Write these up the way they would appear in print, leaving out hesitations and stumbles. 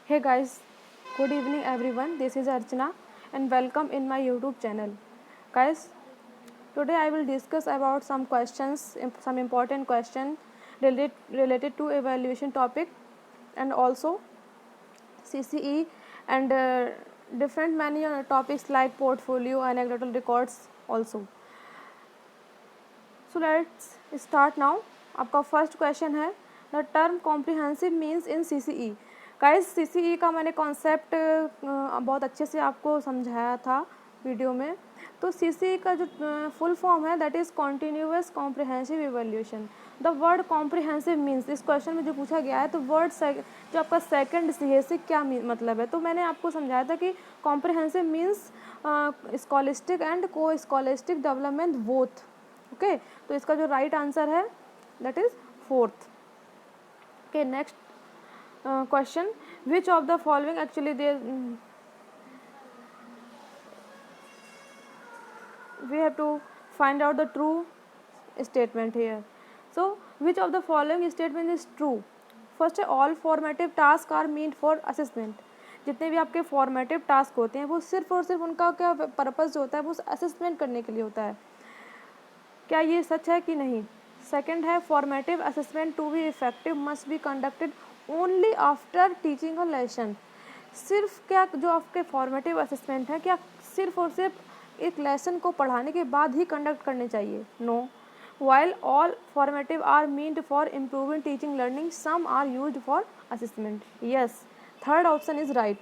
Hey guys, good evening everyone. This is Archana and welcome in my YouTube channel. Guys, today I will discuss about some questions, some important question related to evaluation topic and also CCE and different many topics like portfolio, anecdotal records also. So let's start now. आपका first question है the term comprehensive means in CCE. Guys CCE का मैंने concept बहुत अच्छे से आपको समझाया था वीडियो में. तो CCE का जो फुल फॉर्म है that is continuous comprehensive evaluation. The word comprehensive means इस क्वेश्चन में जो पूछा गया है तो वर्ड जो आपका सेकंड CA से क्या मतलब है. तो मैंने आपको समझाया था कि कॉम्प्रिहेंसिव मीन्स स्कॉलिस्टिक एंड को स्कॉलिस्टिक डेवलपमेंट बोथ. ओके, तो इसका जो राइट आंसर है that is fourth. Okay, next question. Which of the following actually they we have to find out the true statement here. So which of the following statement is true? First, all formative tasks are meant for assessment. जितने भी आपके formative task होते हैं वो सिर्फ और सिर्फ उनका क्या पर्पस जो होता है वो असेसमेंट करने के लिए होता है. क्या ये सच है कि नहीं? सेकंड है formative assessment to be effective must be conducted only after teaching a lesson. सिर्फ क्या जो आपके फॉर्मेटिव असेसमेंट है क्या सिर्फ और सिर्फ एक लेसन को पढ़ाने के बाद ही कंडक्ट करने चाहिए? No. While all formative are meant for improving teaching learning some are used for assessment. Yes, third option is right.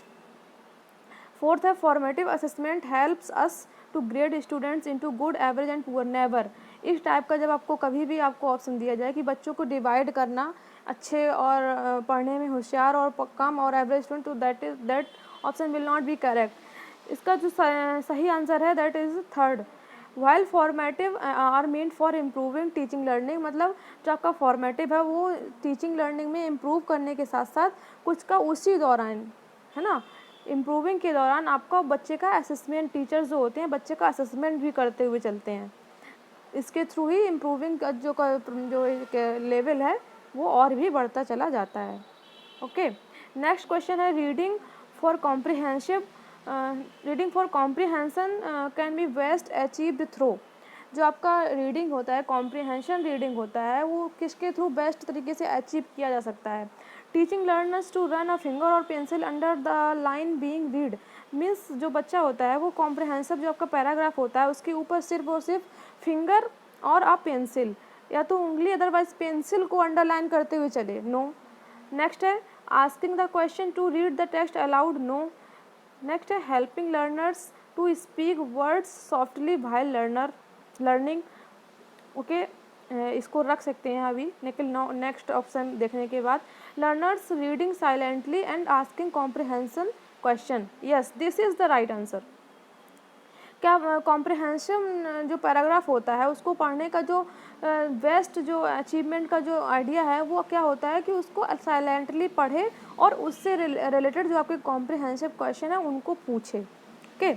Fourth है formative assessment helps us to grade students into good, average and poor. Never. इस type का जब आपको कभी भी आपको option दिया जाए कि बच्चों को डिवाइड करना अच्छे और पढ़ने में होशियार और कम और एवरेज स्टूडेंट, तो that option will not be correct. इसका जो सही आंसर है that is third. While formative are meant for improving teaching learning, मतलब जो आपका फॉर्मेटिव है वो टीचिंग लर्निंग में इम्प्रूव करने के साथ साथ कुछ का उसी दौरान है ना, इम्प्रूविंग के दौरान आपका बच्चे का असेसमेंट, टीचर्स जो होते हैं बच्चे का असेसमेंट भी करते हुए चलते हैं. इसके थ्रू ही इम्प्रूविंग का जो लेवल है वो और भी बढ़ता चला जाता है. ओके, नेक्स्ट क्वेश्चन है reading for comprehension can be best achieved through. जो आपका रीडिंग होता है, कॉम्प्रिहेंशन रीडिंग होता है, वो किसके थ्रू बेस्ट तरीके से अचीव किया जा सकता है? Teaching learners to run a finger or pencil under the line being read. Means जो बच्चा होता है वो कॉम्प्रिहेंसिव जो आपका पैराग्राफ होता है उसके ऊपर सिर्फ और सिर्फ फिंगर और आप पेंसिल या तो उंगली अदरवाइज पेंसिल को अंडरलाइन करते हुए चले. नो. नेक्स्ट है asking the question to read the text aloud. No. Next है helping learners to speak words softly while learning. Okay, इसको रख सकते हैं अभी, लेकिन नेक्स्ट ऑप्शन देखने के बाद. Learners reading silently and asking comprehension question. Yes, this is the right answer. क्या कॉम्प्रिहेंशन जो पैराग्राफ होता है उसको पढ़ने का जो बेस्ट जो अचीवमेंट का जो आइडिया है वो क्या होता है कि उसको साइलेंटली पढ़े और उससे रिलेटेड जो आपके कॉम्प्रिहेंसिव क्वेश्चन है उनको पूछे. ओके,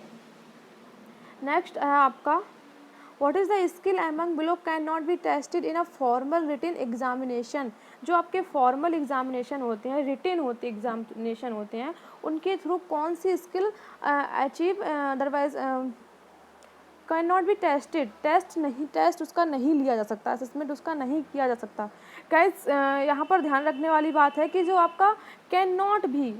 नेक्स्ट है आपका what is the skill among below can not be tested in a formal written examination. जो आपके फॉर्मल एग्जामिनेशन होते हैं, रिटन होते एग्जामिनेशन होते हैं, उनके थ्रू कौन सी skill achieve otherwise can not be tested, test उसका नहीं लिया जा सकता, असेसमेंट उसका नहीं किया जा सकता. गाइस यहाँ पर ध्यान रखने वाली बात है कि जो आपका कैन नॉट भी,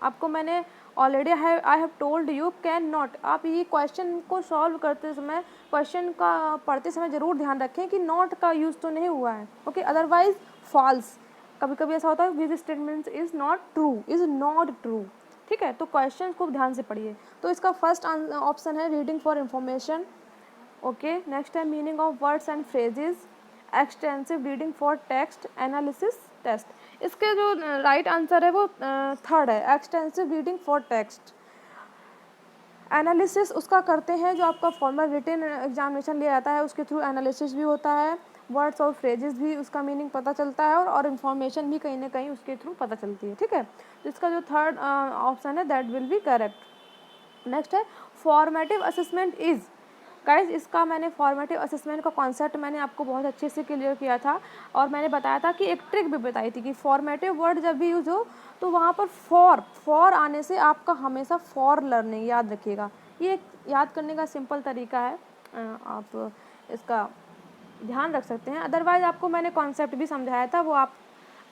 आपको मैंने already I have told you can not. आप ये क्वेश्चन को सॉल्व करते समय, क्वेश्चन का पढ़ते समय ज़रूर ध्यान रखें कि नॉट का यूज़ तो नहीं हुआ है. Okay, otherwise false. कभी कभी ऐसा होता है this statement is not true. ठीक है, तो क्वेश्चन को ध्यान से पढ़िए. तो इसका फर्स्ट ऑप्शन है reading for information. Okay, next है meaning of words and phrases, extensive reading for text analysis test. इसके जो राइट आंसर है वो थर्ड है, extensive reading for text. Analysis उसका करते हैं जो आपका फॉर्मल रिटन एग्जामिनेशन लिया जाता है, उसके थ्रू एनालिसिस भी होता है, वर्ड्स और फ्रेजेस भी उसका मीनिंग पता चलता है और इन्फॉर्मेशन भी कहीं ना कहीं उसके थ्रू पता चलती है. ठीक है, तो इसका जो थर्ड ऑप्शन है that will B correct. Next है फॉर्मेटिव असेसमेंट इज़. गाइस इसका मैंने फॉर्मेटिव असेसमेंट का कॉन्सेप्ट मैंने आपको बहुत अच्छे से क्लियर किया था, और मैंने बताया था कि एक ट्रिक भी बताई थी कि फॉर्मेटिव वर्ड जब भी यूज़ हो तो वहाँ पर फॉर आने से आपका हमेशा फॉर लर्निंग याद रखिएगा। ये एक याद करने का सिंपल तरीका है, आप इसका ध्यान रख सकते हैं। अदरवाइज़ आपको मैंने कॉन्सेप्ट भी समझाया था, वो आप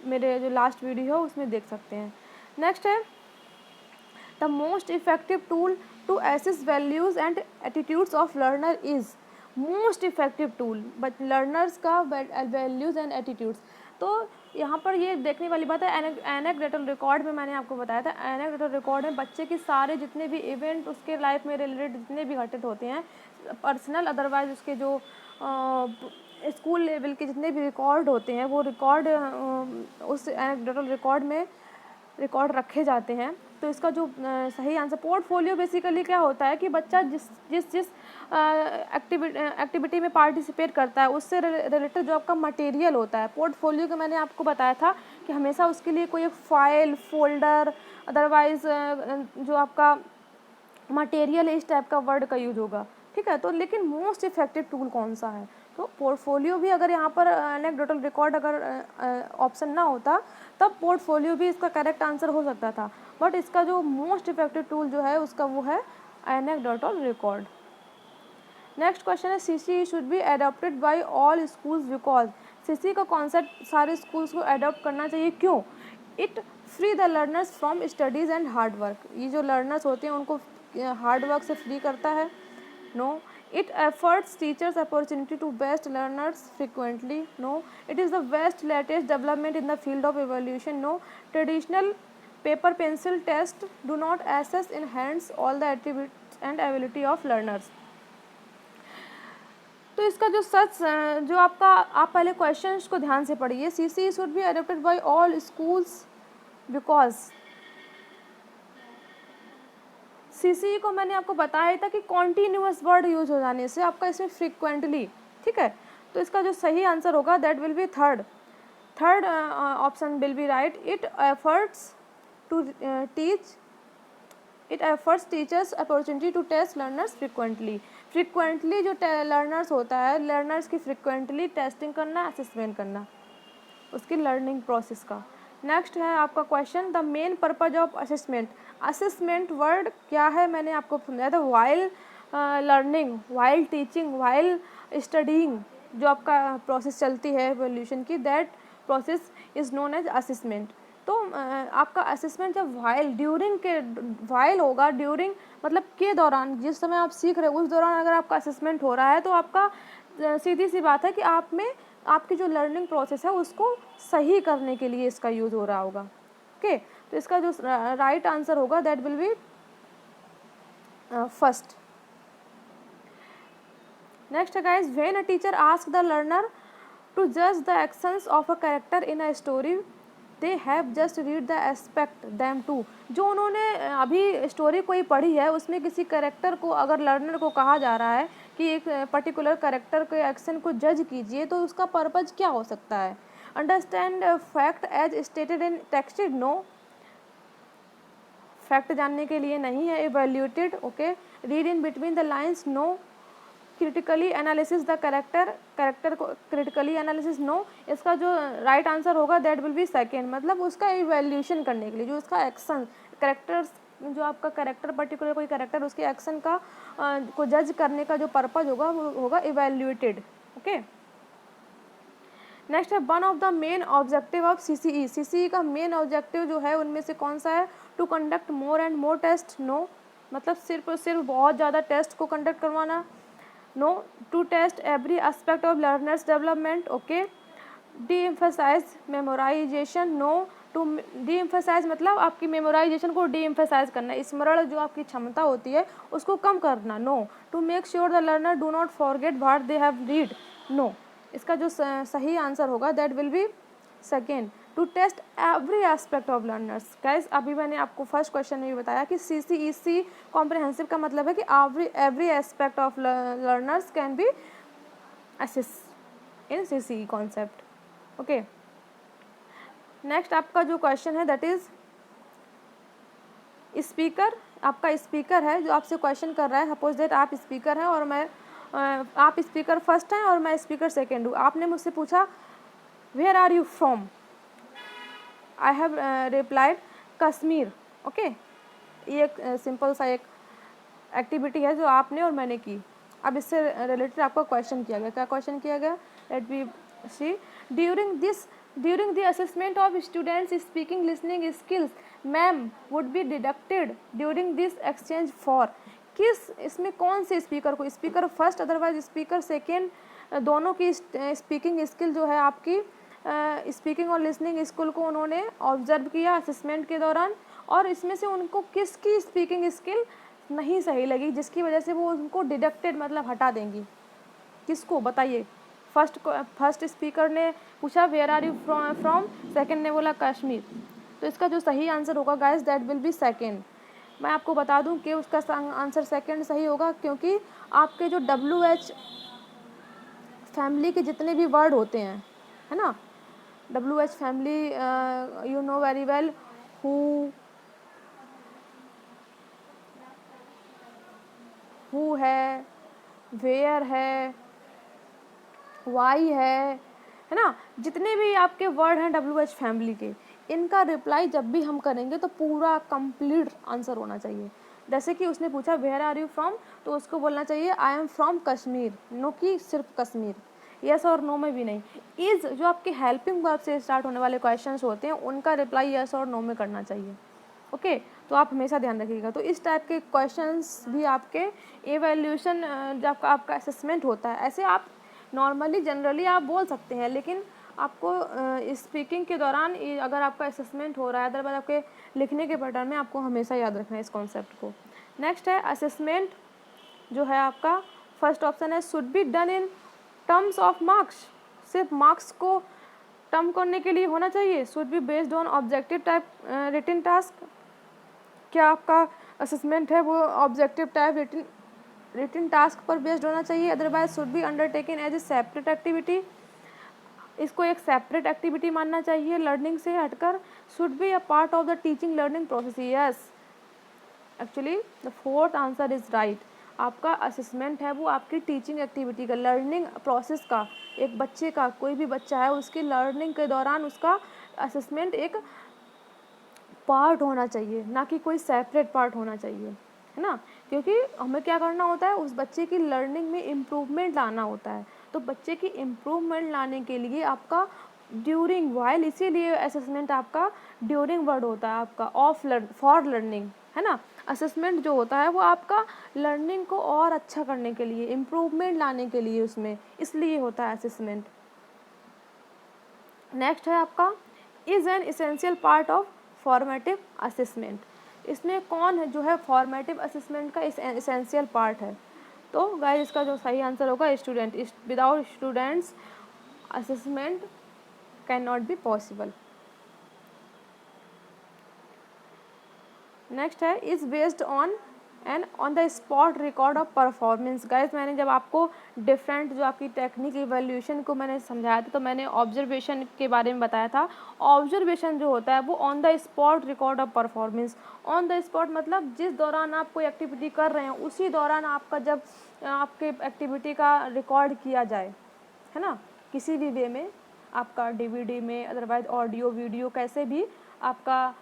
मेरे जो लास्ट वीडियो है उसमें देख सकते हैं। नेक्स्ट है the most effective tool to assess values and attitudes of learner is. Most effective tool but learners का वैल्यूज़ एंड एटीट्यूड्स। तो यहाँ पर ये देखने वाली बात है, एनेक्डोटल रिकॉर्ड में मैंने आपको बताया था, एनेक्डोटल रिकॉर्ड में बच्चे के सारे जितने भी इवेंट उसके लाइफ में रिलेटेड जितने भी घटित होते हैं, पर्सनल अदरवाइज उसके जो स्कूल लेवल के जितने भी रिकॉर्ड होते हैं वो रिकॉर्ड उस एनेक्डोटल रिकॉर्ड में रिकॉर्ड रखे जाते हैं। तो इसका जो सही आंसर, पोर्टफोलियो बेसिकली क्या होता है कि बच्चा जिस एक्टिविटी में पार्टिसिपेट करता है उससे रिलेटेड जो आपका मटेरियल होता है, पोर्टफोलियो का मैंने आपको बताया था कि हमेशा उसके लिए कोई एक फाइल, फोल्डर, अदरवाइज जो आपका मटेरियल इस टाइप का वर्ड का यूज होगा, ठीक है। तो लेकिन मोस्ट इफेक्टिव टूल कौन सा है, तो पोर्टफोलियो भी अगर यहाँ पर एनेक्डोटल रिकॉर्ड अगर ऑप्शन ना होता तब पोर्टफोलियो भी इसका करेक्ट आंसर हो सकता था, बट इसका जो मोस्ट इफेक्टिव टूल जो है उसका वो है एनेक्डोटल रिकॉर्ड। नेक्स्ट क्वेश्चन है CC should be adopted by all schools because. CC का कॉन्सेप्ट सारे स्कूल्स को एडॉप्ट करना चाहिए, क्यों? It free the learners from studies and hard work. ये जो लर्नर्स होते हैं उनको हार्ड वर्क से फ्री करता है। No, it affords teachers opportunity to best learners frequently. No, it is the best latest development in the field of evaluation. No, traditional paper pencil test do not assess in hands all the attributes and ability of learners. तो इसका जो सच जो आपका, आप पहले questions को ध्यान से पढ़िए। CC should be adopted by all schools because CC को मैंने आपको बताया था कि कॉन्टीन्यूअस वर्ड यूज हो जाने से आपका इसमें फ्रीक्वेंटली, ठीक है। तो इसका जो सही आंसर होगा that will be third option will be right. It efforts teachers opportunity to test learners frequently जो लर्नर्स होता है, लर्नर्स की फ्रीक्वेंटली टेस्टिंग करना, असेसमेंट करना उसकी लर्निंग प्रोसेस का। नेक्स्ट है आपका question the main purpose of assessment. Assessment word क्या है मैंने आपको समझाया था, while learning, while teaching, while studying जो आपका प्रोसेस चलती है एवोल्यूशन की, that process is known as assessment. तो आपका असेसमेंट जब वाइल होगा, ड्यूरिंग मतलब के दौरान, जिस समय आप सीख रहे हो उस दौरान अगर आपका असेसमेंट हो रहा है तो आपका सीधी सी बात है कि आप में आपकी जो लर्निंग प्रोसेस है उसको सही करने के लिए इसका यूज़ हो रहा होगा, ओके। तो इसका जो राइट आंसर होगा that will be first. Next है guys when a teacher ask the learner to जज the actions of a character in a story they have just read the aspect them to. जो उन्होंने अभी story कोई पढ़ी है उसमें किसी कैरेक्टर को अगर लर्नर को कहा जा रहा है कि एक पर्टिकुलर कैरेक्टर के एक्शन को जज कीजिए, तो उसका पर्पज क्या हो सकता है? Understand fact as stated in texted, no, fact जानने के लिए नहीं है। Evaluated, okay. Read in between the lines, no. Critically analysis the character को क्रिटिकली एनालिसिस, नो। इसका जो राइट आंसर होगा दैट विल बी सेकेंड, मतलब उसका इवैल्यूएशन करने के लिए जो उसका एक्शन, कैरेक्टर्स जो आपका कैरेक्टर पर्टिकुलर कोई कैरेक्टर उसके एक्शन का को जज करने का जो पर्पज होगा वो होगा इवैल्यूएटेड, ओके। नेक्स्ट है one of the main objective of CCE. CCE का मेन ऑब्जेक्टिव जो है उनमें से कौन सा है? To conduct more and more test, no. मतलब सिर्फ और सिर्फ बहुत ज़्यादा टेस्ट को कंडक्ट करवाना, no. To test every aspect of learners development, okay. Deemphasise memorisation, no. To deemphasise मतलब आपकी मेमोराइजेशन को डी एम्फेसाइज करना, स्मरण जो आपकी क्षमता होती है उसको कम करना, no. To make sure the learner do not forget what they have read, no. इसका जो सही आंसर होगा that will be second. To test every aspect of learners. Guys अभी मैंने आपको फर्स्ट क्वेश्चन में भी बताया कि CCEC कॉम्प्रिहेंसिव का मतलब है कि every aspect of learners can be assess in CCE concept, okay. Next आपका जो क्वेश्चन है दैट इज स्पीकर। आपका स्पीकर है जो आपसे क्वेश्चन कर रहा है, सपोज दैट आप स्पीकर हैं और मैं आप स्पीकर फर्स्ट हैं और मैं स्पीकर सेकेंड हूँ। आपने मुझसे पूछा where are you from, I have replied Kashmir. Okay, ये एक सिंपल सा एक एक्टिविटी है जो आपने और मैंने की। अब इससे रिलेटेड आपको क्वेश्चन किया गया। क्या क्वेश्चन किया गया? Let be see. During the assessment of students speaking listening skills ma'am would be deducted during this exchange for. किस इसमें कौन से स्पीकर को, speaker first otherwise speaker second, दोनों की स्पीकिंग स्किल जो है आपकी स्पीकिंग और लिसनिंग स्किल को उन्होंने ऑब्जर्व किया असेसमेंट के दौरान, और इसमें से उनको किसकी स्पीकिंग स्किल नहीं सही लगी जिसकी वजह से वो उनको डिडक्टेड मतलब हटा देंगी। किसको बताइए? फर्स्ट स्पीकर ने पूछा where are you from, second ने बोला कश्मीर। तो इसका जो सही आंसर होगा guys that will be second. मैं आपको बता दूं कि उसका आंसर सेकंड सही होगा, क्योंकि आपके जो WH फैमिली के जितने भी वर्ड होते हैं, है ना, WH family you know very well, who है, वेयर है, वाई है ना, जितने भी आपके वर्ड हैं WH फैमिली के, इनका रिप्लाई जब भी हम करेंगे तो पूरा कंप्लीट आंसर होना चाहिए। जैसे कि उसने पूछा वेयर आर यू फ्रॉम, तो उसको बोलना चाहिए I am from Kashmir, no कि सिर्फ कश्मीर, यस और नो में भी नहीं। इज जो आपके हेल्पिंग वर्ब से स्टार्ट होने वाले क्वेश्चंस होते हैं उनका रिप्लाई यस और नो में करना चाहिए। ओके, तो आप हमेशा ध्यान रखिएगा। तो इस टाइप के क्वेश्चंस भी आपके एवेल्यूशन जब आपका असेसमेंट होता है, ऐसे आप नॉर्मली जनरली आप बोल सकते हैं, लेकिन आपको स्पीकिंग के दौरान अगर आपका असेसमेंट हो रहा है, अदरवाइज आपके लिखने के पैटर्न में आपको हमेशा याद रखना है इस कॉन्सेप्ट को। नेक्स्ट है असेसमेंट जो है आपका, फर्स्ट ऑप्शन है should be done in terms of marks, सिर्फ मार्क्स को टर्म करने के लिए होना चाहिए। Should be based on objective type written task, क्या आपका असेसमेंट है वो ऑब्जेक्टिव टाइप रिटन टास्क पर बेस्ड होना चाहिए। Otherwise should be undertaken as a separate activity, इसको एक सेपरेट एक्टिविटी मानना चाहिए लर्निंग से हटकर। Should be a part of the teaching learning process, yes actually the fourth answer is right. आपका असेसमेंट है वो आपकी टीचिंग एक्टिविटी का, लर्निंग प्रोसेस का, एक बच्चे का, कोई भी बच्चा है उसकी लर्निंग के दौरान उसका असेसमेंट एक पार्ट होना चाहिए, ना कि कोई सेपरेट पार्ट होना चाहिए, है ना, क्योंकि हमें क्या करना होता है, उस बच्चे की लर्निंग में इम्प्रूवमेंट लाना होता है। तो बच्चे की इम्प्रूवमेंट लाने के लिए आपका ड्यूरिंग वाइल, इसीलिए असेसमेंट आपका ड्यूरिंग वर्ड होता है आपका फॉर लर्निंग, है ना। असेसमेंट जो होता है वो आपका लर्निंग को और अच्छा करने के लिए, इम्प्रूवमेंट लाने के लिए उसमें, इसलिए होता है असेसमेंट। नेक्स्ट है आपका is an essential part of formative assessment, इसमें कौन है जो है फॉर्मेटिव असेसमेंट का इसेंशियल पार्ट है। तो गाइस इसका जो सही आंसर होगा student, without students assessment can not be possible. Next है is based on and on the spot record of performance. Guys मैंने जब आपको डिफरेंट जो आपकी टेक्निक इवैल्यूएशन को मैंने समझाया था, तो मैंने ऑब्जर्वेशन के बारे में बताया था। ऑब्जर्वेशन जो होता है वो on the spot record of performance, on the spot मतलब जिस दौरान आप कोई एक्टिविटी कर रहे हैं उसी दौरान आपका जब आपके एक्टिविटी का रिकॉर्ड किया जाए, है ना, किसी भी वे में, आपका DVD में, अदरवाइज ऑडियो वीडियो, कैसे भी आपका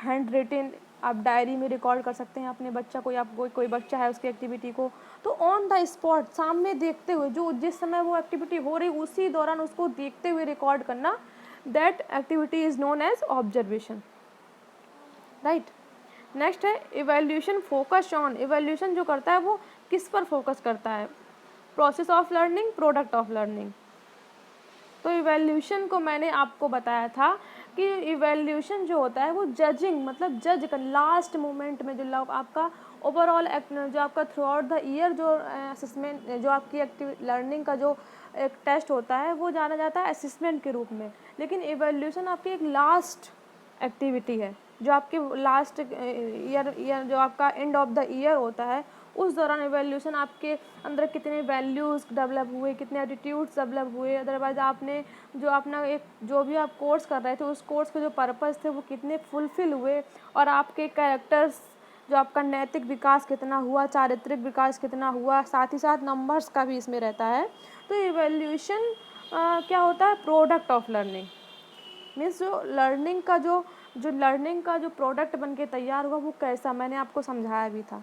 हैंड रिटन आप डायरी में रिकॉर्ड कर सकते हैं अपने बच्चा को, या कोई बच्चा है उसकी एक्टिविटी को, तो ऑन द स्पॉट सामने देखते हुए, जो जिस समय वो एक्टिविटी हो रही उसी दौरान उसको देखते हुए रिकॉर्ड करना, that activity is known as observation, right. Next है इवैल्यूएशन फोकस ऑन, इवैल्यूएशन जो करता है वो किस पर फोकस करता है, process of learning, product of learning. तो इवैल्यूएशन को मैंने आपको बताया था कि इवैल्यूएशन जो होता है वो जजिंग मतलब जज का लास्ट मोमेंट में, जो आपका ओवरऑल जो आपका थ्रू आउट द ईयर जो असेसमेंट, जो आपकी एक्टिव लर्निंग का जो एक टेस्ट होता है वो जाना जाता है असेसमेंट के रूप में। लेकिन इवैल्यूएशन आपकी एक लास्ट एक्टिविटी है, जो आपके लास्ट ईयर जो आपका एंड ऑफ द ईयर होता है, उस दौरान इवैल्यूएशन आपके अंदर कितने वैल्यूज़ डेवलप हुए, कितने एटीट्यूड्स डेवलप हुए, अदरवाइज आपने जो अपना एक जो भी आप कोर्स कर रहे थे उस कोर्स के जो पर्पस थे वो कितने फुलफ़िल हुए, और आपके कैरेक्टर्स जो आपका नैतिक विकास कितना हुआ, चारित्रिक विकास कितना हुआ, साथ ही साथ नंबर्स का भी इसमें रहता है। तो इवैल्यूएशन क्या होता है, प्रोडक्ट ऑफ लर्निंग, मीन्स जो लर्निंग का जो प्रोडक्ट बन के तैयार हुआ वो कैसा, मैंने आपको समझाया भी था,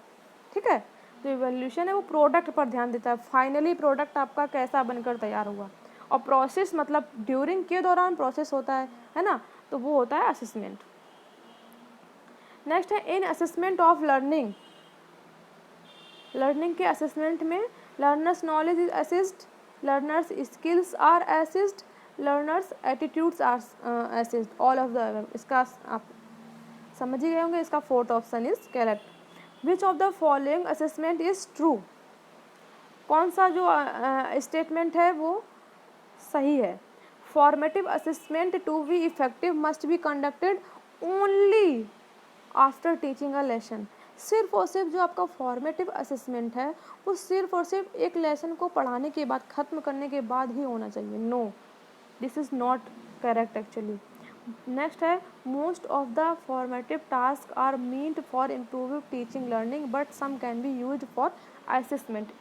ठीक है। जो इवैल्यूएशन है वो प्रोडक्ट पर ध्यान देता है, फाइनली प्रोडक्ट आपका कैसा बनकर तैयार हुआ। और प्रोसेस मतलब ड्यूरिंग के दौरान प्रोसेस होता है ना, तो वो होता है असेसमेंट। नेक्स्ट है in assessment of learning, learning के असेसमेंट में learners knowledge is assessed, learners skills are assessed, learners attitudes are assessed, all of the. इसका आप समझ ही गए होंगे, इसका fourth option is correct. Which of the following assessment is true, कौन सा जो स्टेटमेंट है वो सही है। Formative assessment to be effective must be conducted only after teaching a lesson, सिर्फ और सिर्फ जो आपका फॉर्मेटिव असेसमेंट है वो सिर्फ और सिर्फ एक लेसन को पढ़ाने के बाद, ख़त्म करने के बाद ही होना चाहिए। No, this is not correct actually. Next है most of the formative task are meant for improving teaching learning but some can be used for assessment,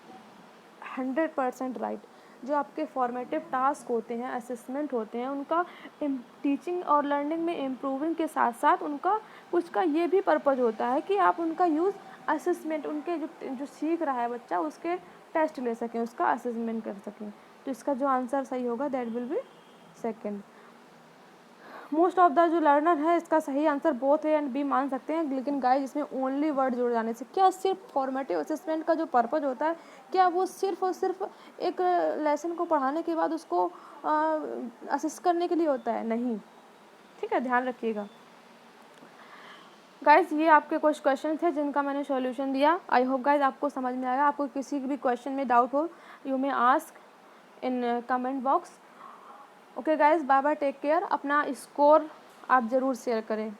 100% right. जो आपके फॉर्मेटिव टास्क होते हैं, असेसमेंट होते हैं, उनका टीचिंग और लर्निंग में इम्प्रूविंग के साथ साथ उनका कुछ का ये भी पर्पज़ होता है कि आप उनका यूज़ असेसमेंट, उनके जो सीख रहा है बच्चा उसके टेस्ट ले सकें, उसका असेसमेंट कर सकें। तो इसका जो आंसर सही होगा that will be second. Most of the जो लर्नर है, इसका सही answer both A and B मान सकते हैं, लेकिन गाइस इसमें ओनली वर्ड जुड़ जाने से, क्या सिर्फ फॉर्मेटिव असेसमेंट का जो पर्पज़ होता है क्या वो सिर्फ और सिर्फ एक लेसन को पढ़ाने के बाद उसको असेस करने के लिए होता है? नहीं, ठीक है, ध्यान रखिएगा गाइज। ये आपके कुछ क्वेश्चन थे जिनका मैंने सॉल्यूशन दिया। आई होप गाइज आपको समझ में आया। आपको किसी भी क्वेश्चन में डाउट हो you may ask in comment box. Okay guys, bye bye, take care. अपना स्कोर आप ज़रूर शेयर करें।